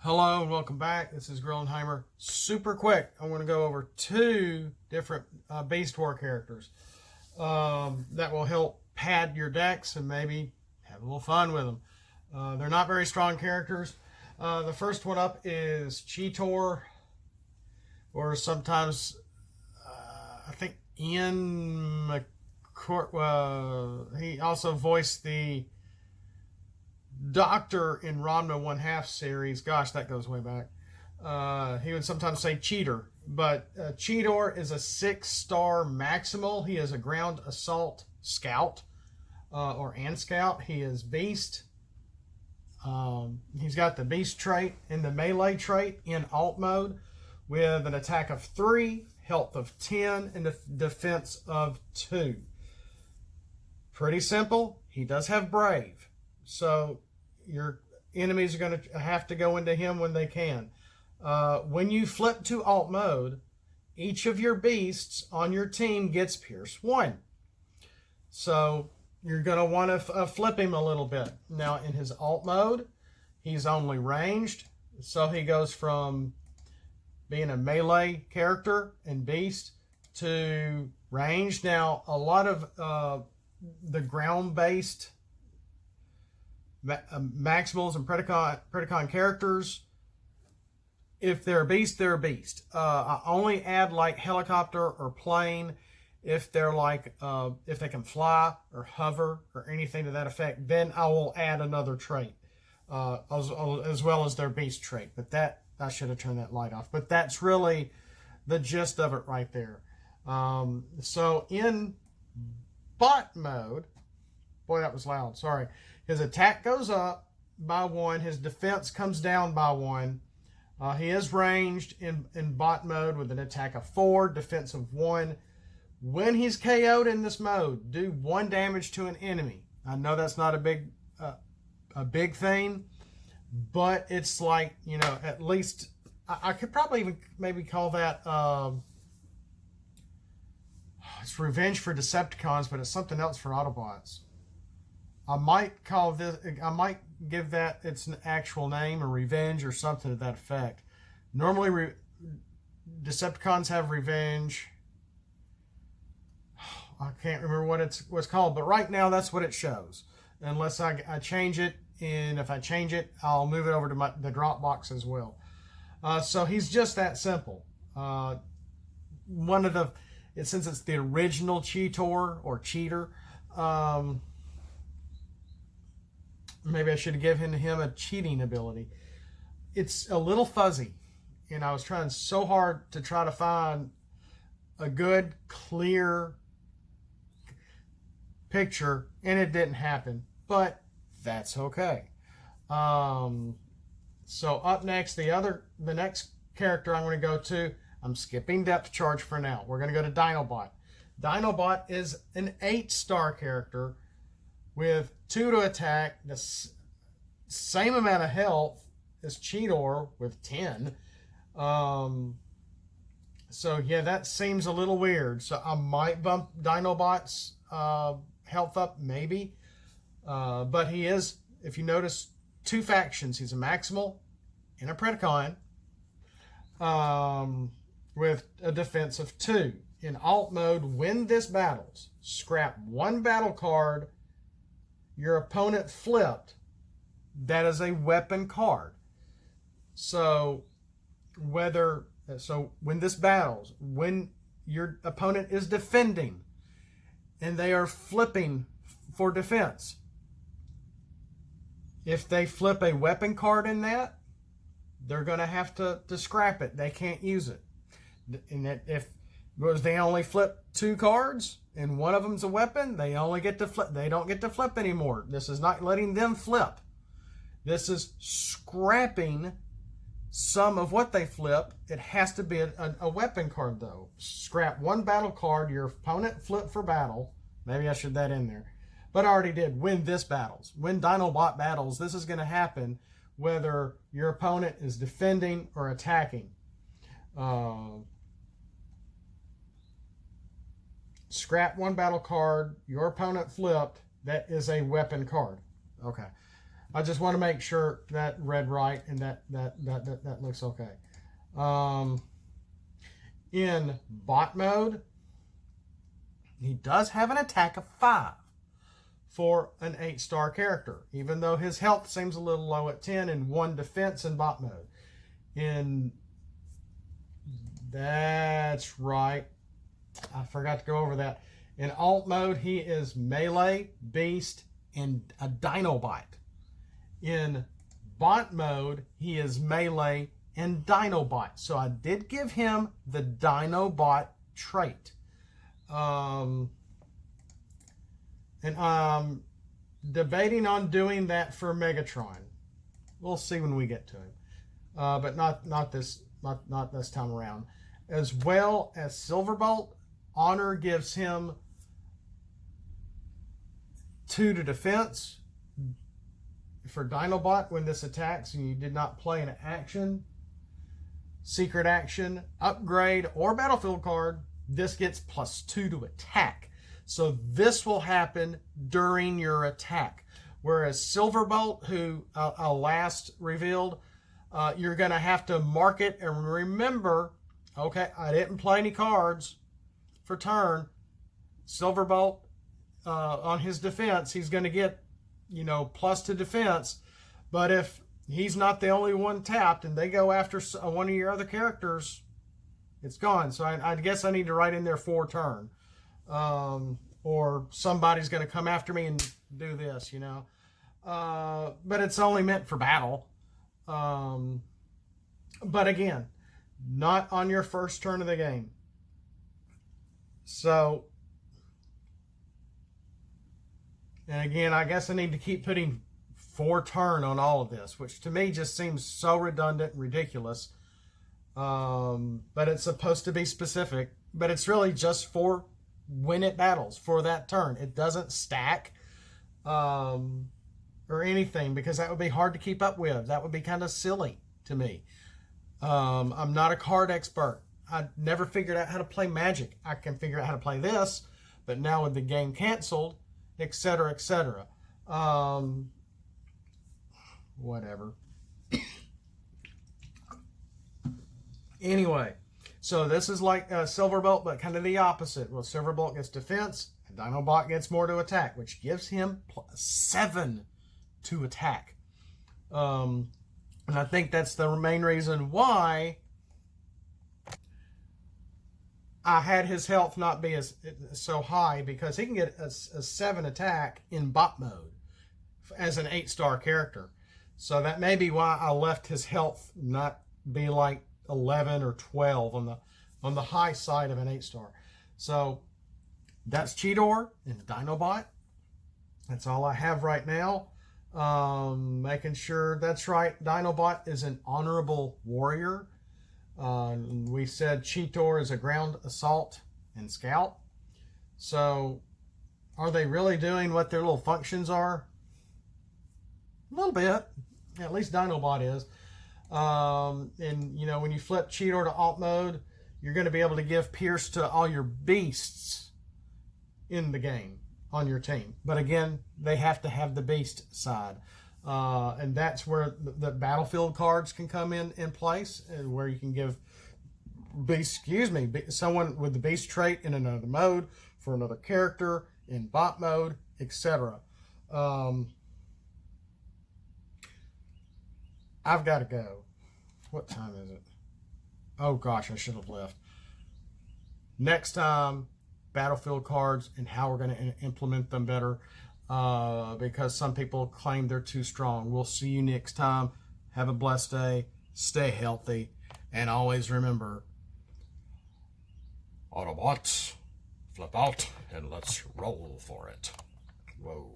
Hello and welcome back. This is Grillenheimer. Super quick, I'm going to go over two different Beast War characters that will help pad your decks and maybe have a little fun with them. They're not very strong characters. The first one up is Cheetor, or sometimes I think Ian McCourt. He also voiced the Doctor in Ranma 1/2 series. Gosh, that goes way back. He would sometimes say Cheetor, but Cheetor is a 6-star maximal. He is a ground assault scout and scout. He is beast. He's got the beast trait and the melee trait in alt mode with an attack of 3, health of 10, and a defense of 2. Pretty simple. He does have brave, so your enemies are going to have to go into him when they can. When you flip to alt mode, each of your beasts on your team gets Pierce 1. So you're going to want to flip him a little bit. Now in his alt mode, he's only ranged. So he goes from being a melee character and beast to ranged. Now a lot of the ground-based maximals and Predacon characters, if they're a beast, they're a beast. I only add like helicopter or plane if they're like if they can fly or hover or anything to that effect. Then I will add another trait as well as their beast trait. But that, I should have turned that light off. But that's really the gist of it right there. So in bot mode, boy, that was loud. Sorry. His attack goes up by 1. His defense comes down by 1. He is ranged in bot mode with an attack of 4, defense of 1. When he's KO'd in this mode, do 1 damage to an enemy. I know that's not a big thing, but it's like, you know, at least I could probably even maybe call that it's revenge for Decepticons, but it's something else for Autobots. I might call this, I might give that its an actual name or revenge or something to that effect. Normally, Decepticons have revenge. I can't remember what it's called, but right now that's what it shows. Unless I change it, and if I change it, I'll move it over to the Dropbox as well. So he's just that simple. One of the, since it's the original Cheetor or Cheater, maybe I should have given him a cheating ability. It's a little fuzzy, and I was trying so hard to try to find a good, clear picture, and it didn't happen, but that's okay. So up next, the next character I'm going to go to, I'm skipping depth charge for now. We're going to go to Dinobot. Dinobot is an 8-star character with 2 to attack, the same amount of health as Cheetor with 10. So yeah, that seems a little weird. So I might bump Dinobot's health up, maybe. But he is, if you notice, 2 factions. He's a Maximal and a Predacon with a defense of 2. In alt mode, win this battles, scrap 1 battle card your opponent flipped. That is a weapon card. So when this battles, when your opponent is defending and they are flipping for defense, if they flip a weapon card in that, they're going to have to scrap it. They can't use it. And if they only flip 2 cards and one of them's a weapon, they only get to flip. They don't get to flip anymore. This is not letting them flip. This is scrapping some of what they flip. It has to be a weapon card, though. Scrap 1 battle card your opponent flipped for battle. Maybe I should that in there. But I already did. Win this battles. Win Dinobot battles. This is going to happen whether your opponent is defending or attacking. Scrap 1 battle card your opponent flipped. That is a weapon card. Okay. I just want to make sure that read right and that looks okay. In bot mode, he does have an attack of 5 for an 8-star character, even though his health seems a little low at 10 and 1 defense in bot mode. That's right. I forgot to go over that. In alt mode, he is melee, beast, and a Dinobot. In bot mode, he is melee and Dinobot. So I did give him the Dinobot trait. And I'm debating on doing that for Megatron. We'll see when we get to him, but not this time around. As well as Silverbolt, Honor gives him 2 to defense for Dinobot when this attacks and you did not play an action, secret action, upgrade, or battlefield card. This gets +2 to attack. So this will happen during your attack. Whereas Silverbolt, who I last revealed, you're going to have to mark it and remember, okay, I didn't play any cards for turn. Silverbolt, on his defense, he's going to get, plus to defense. But if he's not the only one tapped and they go after one of your other characters, it's gone. So I guess I need to write in there for turn. Or somebody's going to come after me and do this, but it's only meant for battle. But again, not on your first turn of the game. So, and again, I guess I need to keep putting for turn on all of this, which to me just seems so redundant and ridiculous. But it's supposed to be specific, but it's really just for when it battles for that turn. It doesn't stack or anything, because that would be hard to keep up with. That would be kind of silly to me. I'm not a card expert. I never figured out how to play Magic. I can figure out how to play this, but now with the game canceled, etc., etc. Whatever. Anyway, so this is like Silverbolt, but kind of the opposite. Well, Silverbolt gets defense, and Dinobot gets more to attack, which gives him +7 to attack. And I think that's the main reason why I had his health not be so high, because he can get a 7 attack in bot mode as an 8-star character. So that may be why I left his health not be like 11 or 12 on the high side of an 8-star. So that's Cheetor and Dinobot. That's all I have right now. Making sure that's right. Dinobot is an honorable warrior. We said Cheetor is a ground assault and scout. So are they really doing what their little functions are? A little bit. At least Dinobot is. And when you flip Cheetor to alt mode, you're going to be able to give Pierce to all your beasts in the game on your team. But again, they have to have the beast side. And that's where the battlefield cards can come in place, and where you can give someone with the beast trait in another mode for another character in bot mode, etc. I've got to go. What time is it? Oh gosh, I should have left. Next time, battlefield cards and how we're going to implement them better, because some people claim they're too strong. We'll see you next time. Have a blessed day. Stay healthy. And always remember, Autobots, flip out and let's roll for it. Whoa.